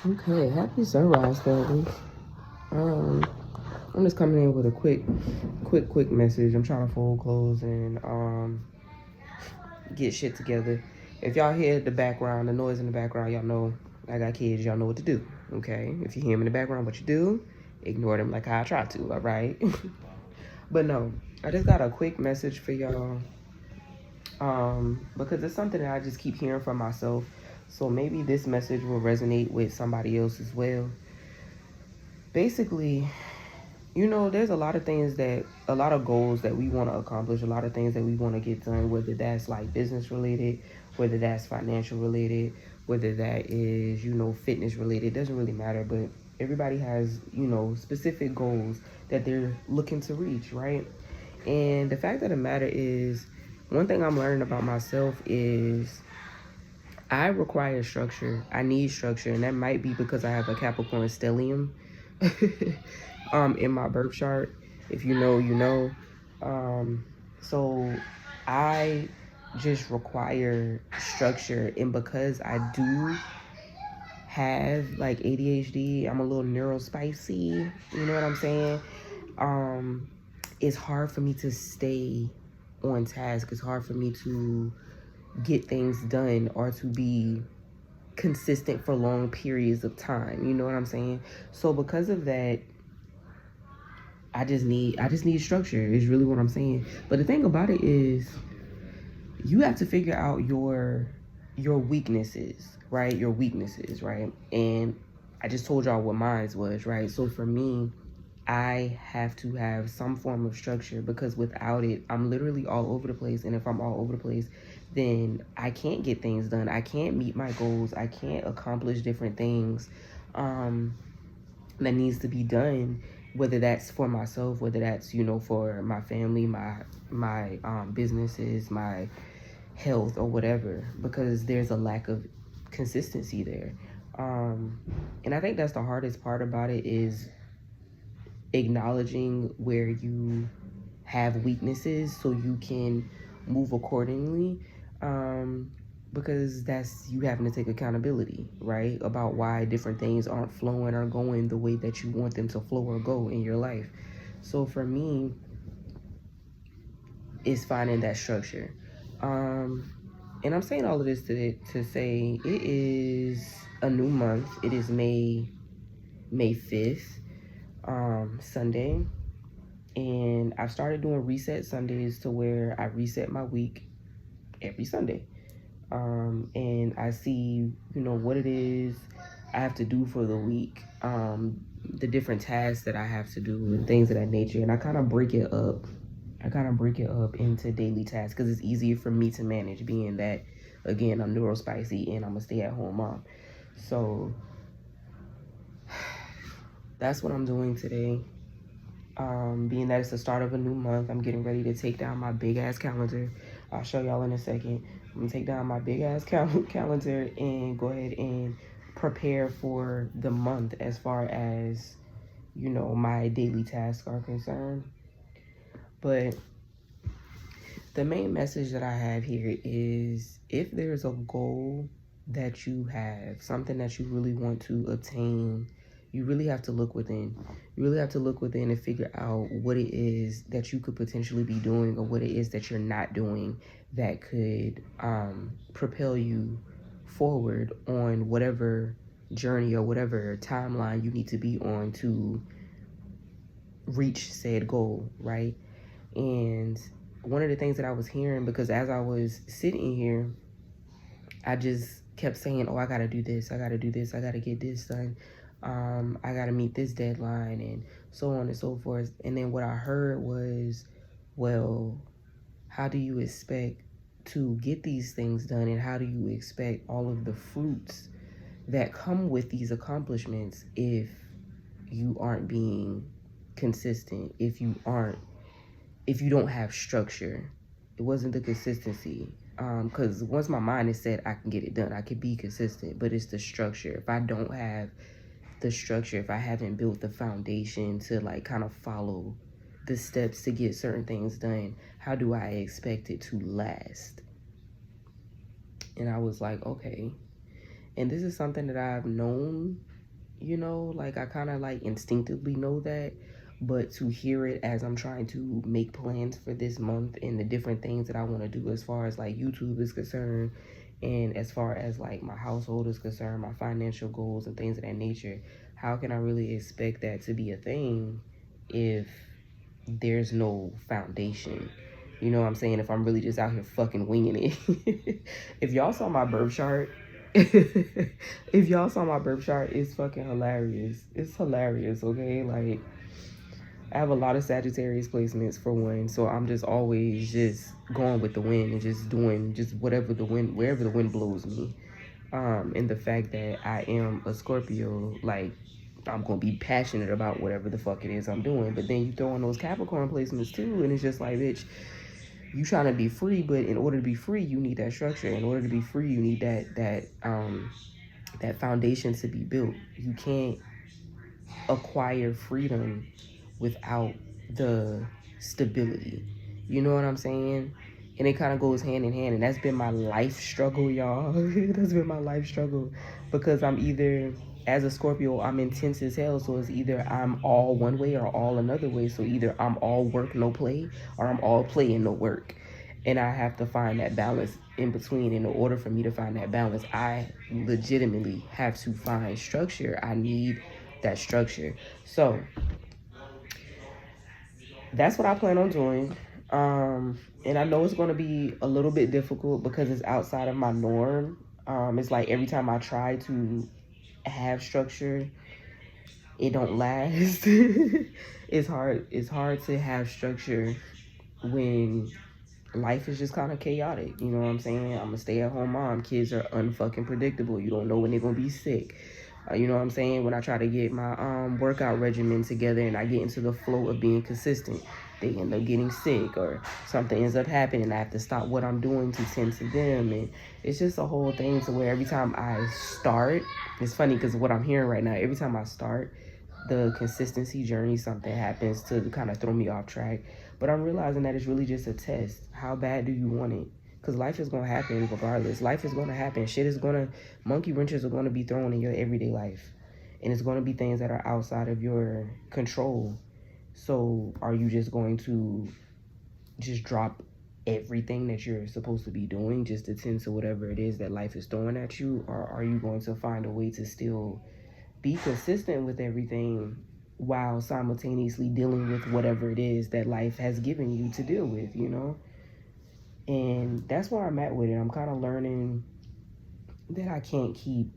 Okay, happy sunrise, fellas. Um, I'm just coming in with a quick message. I'm trying to fold clothes and get shit together. If y'all hear the background, the noise in the background, y'all know I got kids. Y'all know what to do. Okay, if you hear them in the background, what you do? Ignore them like how I try to. All right. But no, I just got a quick message for y'all. Because it's something that I just keep hearing from myself. So maybe this message will resonate with somebody else as well. Basically, there's a lot of things a lot of goals that we want to accomplish, a lot of things that we want to get done, whether that's like business related, whether that's financial related, whether that is, fitness related, it doesn't really matter, but everybody has, specific goals that they're looking to reach, right? And the fact of the matter is, one thing I'm learning about myself is I require structure. I need structure, and that might be because I have a Capricorn stellium in my birth chart. If you know, you know. So I just require structure, and because I do have like ADHD, I'm a little neurospicy. You know what I'm saying? It's hard for me to stay on task. It's hard for me to get things done or to be consistent for long periods of time. You know what I'm saying? So because of that, I just need structure is really what I'm saying. But the thing about it is you have to figure out your weaknesses, right? Your weaknesses, right? And I just told y'all what mine was, right? So for me, I have to have some form of structure because without it, I'm literally all over the place. And if I'm all over the place, then I can't get things done. I can't meet my goals. I can't accomplish different things that needs to be done, whether that's for myself, whether that's, for my family, my businesses, my health or whatever, because there's a lack of consistency there. And I think that's the hardest part about it is acknowledging where you have weaknesses so you can move accordingly. Because that's you having to take accountability, right? About why different things aren't flowing or going the way that you want them to flow or go in your life. So for me, it's finding that structure. And I'm saying all of this to say it is a new month. It is May 5th, Sunday. And I've started doing reset Sundays to where I reset my week every Sunday. And I see, what it is I have to do for the week, the different tasks that I have to do and things of that nature. And I kind of break it up. Into daily tasks because it's easier for me to manage being that, again, I'm neurospicy and I'm a stay-at-home mom. So that's what I'm doing today. Being that it's the start of a new month, I'm getting ready to take down my big ass calendar. I'll show y'all in a second. I'm gonna take down my big ass calendar and go ahead and prepare for the month as far as, my daily tasks are concerned. But the main message that I have here is if there's a goal that you have, something that you really want to obtain, you really have to look within. You really have to look within and figure out what it is that you could potentially be doing or what it is that you're not doing that could propel you forward on whatever journey or whatever timeline you need to be on to reach said goal, right? And one of the things that I was hearing, because as I was sitting here, I just kept saying, oh, I got to do this. I got to do this. I got to get this done. I got to meet this deadline and so on and so forth. And then what I heard was, well, how do you expect to get these things done? And how do you expect all of the fruits that come with these accomplishments if you aren't being consistent, if you don't have structure? It wasn't the consistency. Because once my mind is set, I can get it done. I can be consistent, but it's the structure. If I don't have the structure, if I haven't built the foundation to like kind of follow the steps to get certain things done, how do I expect it to last? And I was like, okay. And this is something that I've known you know, like I kind of like instinctively know that, but to hear it as I'm trying to make plans for this month and the different things that I want to do as far as like YouTube is concerned, and as far as like my household is concerned, my financial goals and things of that nature, how can I really expect that to be a thing if there's no foundation? You know what I'm saying? If I'm really just out here fucking winging it. If y'all saw my birth chart, if y'all saw my birth chart, it's fucking hilarious. It's hilarious, okay? Like, I have a lot of Sagittarius placements for one, so I'm just always just going with the wind and just doing just whatever the wind, wherever the wind blows me. And the fact that I am a Scorpio, like, I'm gonna be passionate about whatever the fuck it is I'm doing. But then you throw in those Capricorn placements too, and it's just like, bitch, you trying to be free, but in order to be free, you need that structure. In order to be free, you need that foundation to be built. You can't acquire freedom without the stability. You know what I'm saying? And it kind of goes hand in hand. And that's been my life struggle, y'all. That's been my life struggle. Because I'm either, as a Scorpio, I'm intense as hell. So it's either I'm all one way or all another way. So either I'm all work, no play, or I'm all play and no work. And I have to find that balance in between. In order for me to find that balance, I legitimately have to find structure. I need that structure. So that's what I plan on doing. And I know it's going to be a little bit difficult because it's outside of my norm. It's like every time I try to have structure, it don't last. It's hard to have structure when life is just kind of chaotic. You know what I'm saying? I'm a stay-at-home mom. Kids are unfucking predictable. You don't know when they're gonna be sick. You know what I'm saying? When I try to get my workout regimen together and I get into the flow of being consistent, they end up getting sick or something ends up happening. I have to stop what I'm doing to tend to them, and it's just a whole thing to where every time I start, it's funny because what I'm hearing right now, every time I start the consistency journey, something happens to kind of throw me off track. But I'm realizing that it's really just a test. How bad do you want it? Because life is going to happen regardless. Life is going to happen. Shit is going to, monkey wrenches are going to be thrown in your everyday life. And it's going to be things that are outside of your control. So are you just going to just drop everything that you're supposed to be doing just to tend to whatever it is that life is throwing at you? Or are you going to find a way to still be consistent with everything while simultaneously dealing with whatever it is that life has given you to deal with, you know? And that's where I'm at with it. I'm kind of learning that I can't keep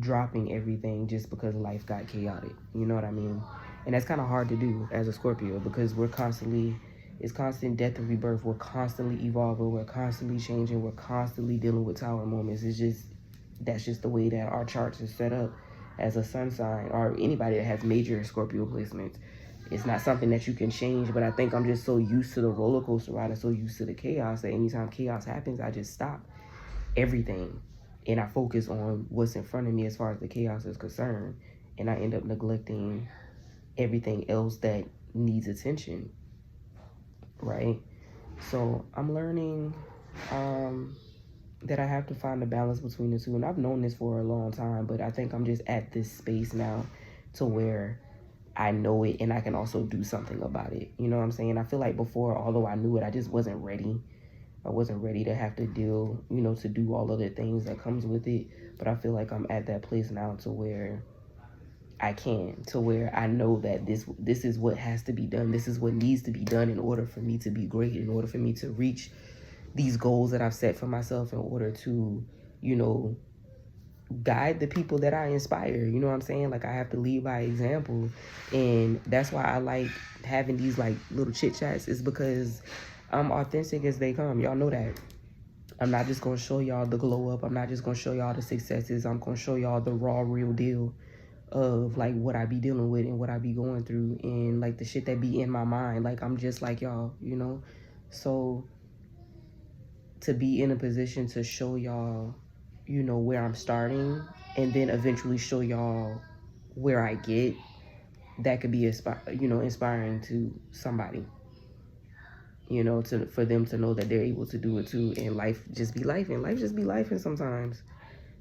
dropping everything just because life got chaotic. You know what I mean? And that's kind of hard to do as a Scorpio because it's constant death and rebirth. We're constantly evolving. We're constantly changing. We're constantly dealing with tower moments. That's just the way that our charts are set up as a sun sign, or anybody that has major Scorpio placements. It's not something that you can change, but I think I'm just so used to the roller coaster ride and so used to the chaos that anytime chaos happens, I just stop everything and I focus on what's in front of me as far as the chaos is concerned, and I end up neglecting everything else that needs attention, right? So I'm learning that I have to find a balance between the two. And I've known this for a long time, but I think I'm just at this space now to where I know it and I can also do something about it. You know what I'm saying? I feel like before, although I knew it, I just wasn't ready. I wasn't ready to have to deal, you know, to do all of the things that comes with it. But I feel like I'm at that place now to where I can, to where I know that this is what has to be done. This is what needs to be done in order for me to be great, in order for me to reach these goals that I've set for myself, in order to, you know, guide the people that I inspire. You know what I'm saying? Like, I have to lead by example. And that's why I like having these like little chit chats, is because I'm authentic as they come. Y'all know that. I'm not just gonna show y'all the glow up. I'm not just gonna show y'all the successes. I'm gonna show y'all the raw, real deal of like what I be dealing with and what I be going through and like the shit that be in my mind. Like, I'm just like y'all, you know? So to be in a position to show y'all, you know, where I'm starting and then eventually show y'all where I get, that could be inspiring to somebody, you know, for them to know that they're able to do it too. And life just be life, and life just be life, and sometimes,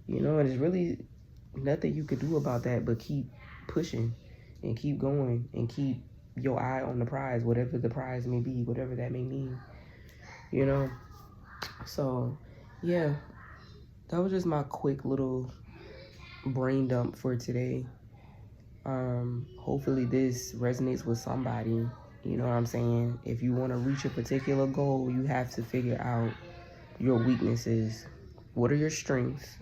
you know, and it's really nothing you could do about that but keep pushing and keep going and keep your eye on the prize, whatever the prize may be, whatever that may mean, you know? So, yeah, that was just my quick little brain dump for today. Hopefully this resonates with somebody. You know what I'm saying? If you want to reach a particular goal, you have to figure out your weaknesses. What are your strengths?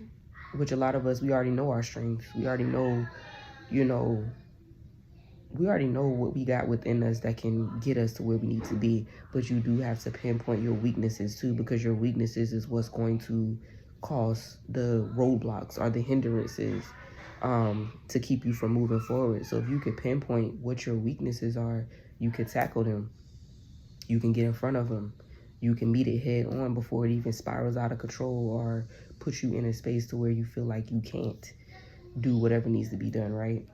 Which a lot of us, we already know our strengths. We already know, you know, we already know what we got within us that can get us to where we need to be. But you do have to pinpoint your weaknesses too, because your weaknesses is what's going to cause the roadblocks or the hindrances to keep you from moving forward. So if you could pinpoint what your weaknesses are, you could tackle them. You can get in front of them. You can meet it head on before it even spirals out of control or puts you in a space to where you feel like you can't do whatever needs to be done, right?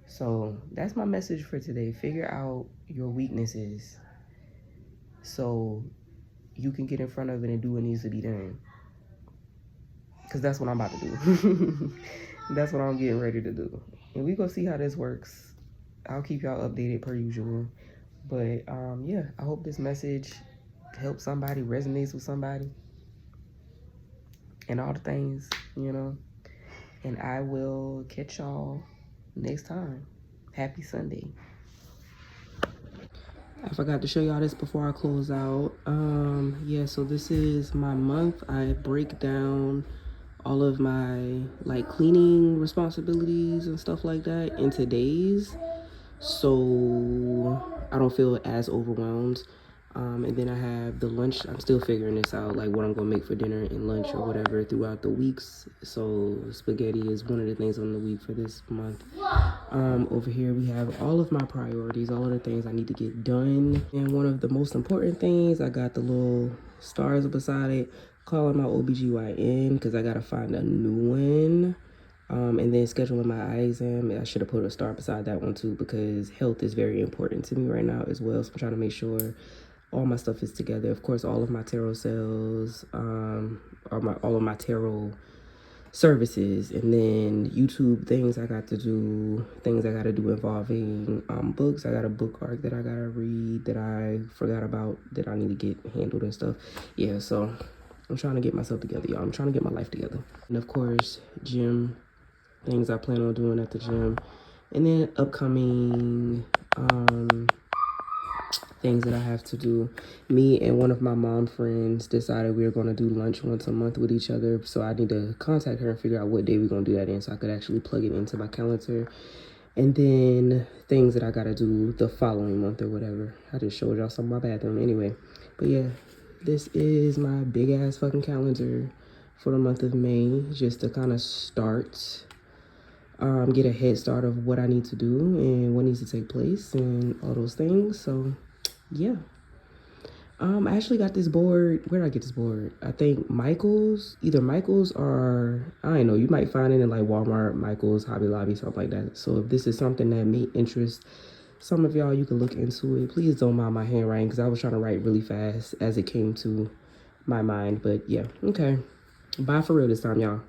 So that's my message for today. Figure out your weaknesses so you can get in front of it and do what needs to be done. Because that's what I'm about to do. That's what I'm getting ready to do. And we gonna see how this works. I'll keep y'all updated per usual. But yeah, I hope this message helps somebody, resonates with somebody, and all the things, you know. And I will catch y'all next time. Happy Sunday. I forgot to show y'all this before I close out. Yeah, so this is my month. I break down all of my like cleaning responsibilities and stuff like that into days, so I don't feel as overwhelmed. And then I have the lunch. I'm still figuring this out, like what I'm gonna make for dinner and lunch or whatever throughout the weeks. So spaghetti is one of the things on the week for this month. Over here we have all of my priorities, all of the things I need to get done. And one of the most important things, I got the little stars beside it, calling my OBGYN because I gotta find a new one. And then scheduling my eye exam. I should have put a star beside that one too, because health is very important to me right now as well. So I'm trying to make sure all my stuff is together. Of course, all of my tarot sales, all of my tarot services, and then YouTube things I got to do, things I got to do involving books. I got a book arc that I got to read that I forgot about that I need to get handled and stuff. Yeah, so I'm trying to get myself together, y'all. I'm trying to get my life together. And of course, gym, things I plan on doing at the gym, and then upcoming things that I have to do. Me and one of my mom friends decided we were going to do lunch once a month with each other, so I need to contact her and figure out what day we're going to do that in so I could actually plug it into my calendar. And then things that I got to do the following month or whatever. I just showed y'all some of my bathroom anyway. But yeah, this is my big ass fucking calendar for the month of May, just to kind of start, get a head start of what I need to do and what needs to take place and all those things. So yeah. I actually got this board. Where did I get this board? I think Michael's, either Michael's or I don't know. You might find it in like Walmart, Michael's, Hobby Lobby, something like that. So if this is something that may interest some of y'all, you can look into it. Please don't mind my handwriting because I was trying to write really fast as it came to my mind. But yeah, okay. Bye for real this time, y'all.